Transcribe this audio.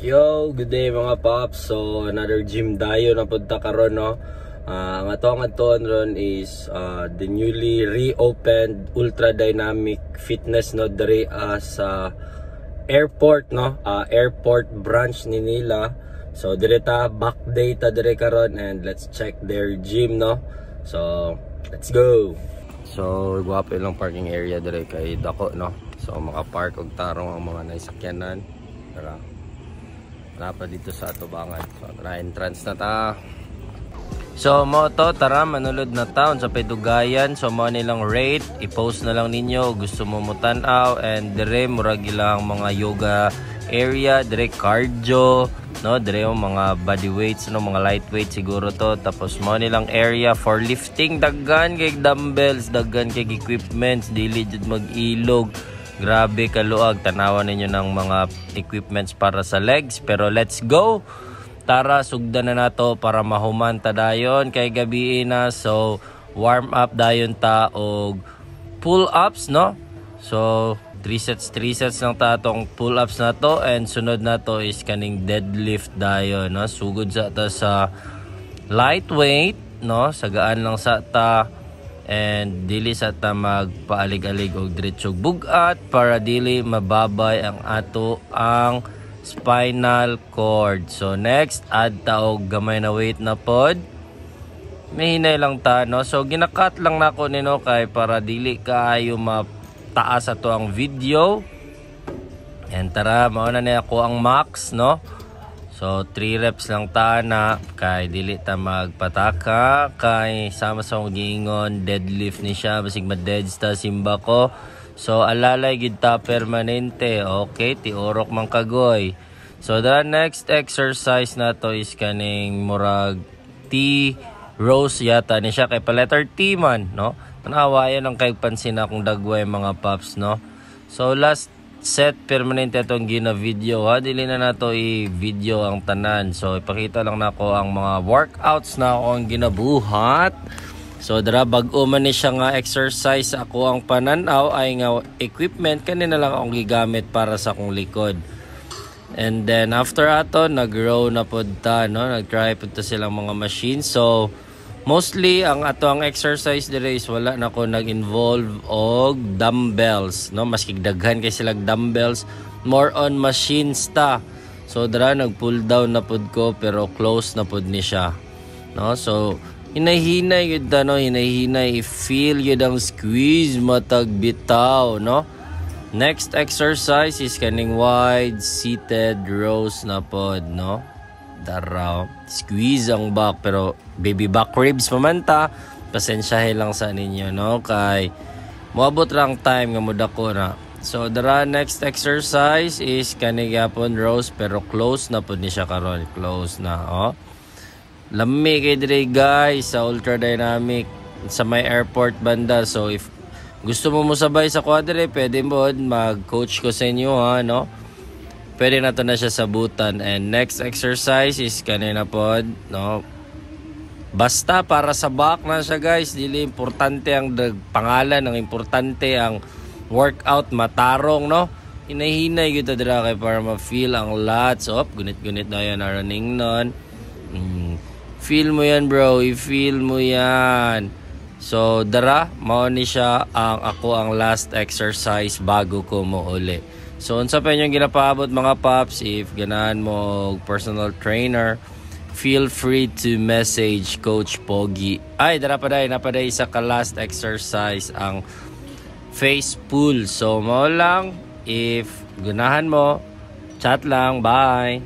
Yo, good day mga pops. So another gym dayo na punta karon, no. Ang atong aton ron is the newly reopened Ultra Dynamic Fitness, no, diri sa airport, no, airport branch ni nila. So dire ta back day ta dire karon, and let's check their gym, no. So let's go. So guwapo lang parking area dire kay dako, no. So maka-park og tarong ang mga naisakyanan. Tara. Wala pa dito sa atubangan. So tara, entrance na ta. So mo to, tara manulod na taon sa Pedugayan. So mo nilang rate, i-post na lang ninyo gusto mo mutanaw, and dire murag ilang mga yoga area, dire cardio, no, dire yung mga body weights, no, mga lightweight siguro to. Tapos mo nilang area for lifting, daggan kay dumbbells, daggan kay equipments, dili jud mag-ilog. Grabe kaluag, tanawan ninyo ng mga equipments para sa legs. Pero let's go, tara sugdan na nato para mahuman ta dayon kay gabi na. So warm up dayon ta og pull ups, no. So 3 sets lang ta atong pull ups na to, and sunod na to is kaning deadlift dayon, no. Sugod sa ta sa lightweight, no, sagaan lang sa ta, and dili sa ta magpaalig-alig og diretsog bugat para dili mababay ang ato ang spinal cord. So next, add ta og gamay na weight na pod. May hinay lang ta, no. So ginakat lang nako nino kay para dili kaayo mataas ato ang video. And tara, mao na ni ako ang max, no. So 3 reps lang ta na kay dili ta magpataka kay sama sa akong giingon deadlift ni siya basig ma-deads ta simba ko. So alalay gid ta permanente. Okay, tiorok man kagoy. So the next exercise na to is kaning murag T rows yata ni siya kay pa letter T man, no. Tanawayan ang kay pansin akong dagway mga paps, no. So last set permanente itong gina-video, ha. Dili na nato i-video ang tanan. So ipakita lang nako ang mga workouts na ako ang ginabuhat. So dara bag-o man ni siya nga exercise ako ang pananaw ay nga equipment kanina lang akong gigamit para sa akong likod. And then after ato nag-row na pod ta, no, nag-try pod ta silang mga machines. So mostly ang ato ang exercise dire is wala na ko nag-involve og dumbbells, no, maski daghan kay sila dumbbells, more on machines ta. So dara nag-pull down na pod ko pero close na pod ni siya, no. So hinay-hinay yun ta, no, hinay-hinay i-feel yun ang squeeze matag bitaw, no. Next exercise is kaning wide seated rows na pod, no. Daraw, squeeze ang back pero baby back ribs pamanta, pasensyahe lang sa ninyo, no, kay moabot lang time nga mudako na. So dara next exercise is kanigapon rows pero close na pud ni siya karon, close na, oh. Lami kay dire guys sa Ultra Dynamic sa may airport banda. So if gusto mo musabay sa quadre, pwede mo mag-coach ko sa inyo, ha, no. Pwede na to na siya sabutan. And next exercise is kanina pod, no. Basta para sa back na siya guys. Dili importante ang pangalan, ang importante ang workout matarong, no. Hinahinay kita dira kay para ma-feel ang lats. Op, gunit-gunit na yan na running nun. Feel mo yan bro, i-feel mo yan. So dara, mao ni siya ang ako ang last exercise bago ko mo uli. So unsa pa inyong ginapaabot mga paps, if ganahan mo personal trainer, feel free to message Coach Pogi. Ay, dara pa day, napaday isa ka last exercise ang face pull. So mo lang, if ganahan mo, chat lang, bye.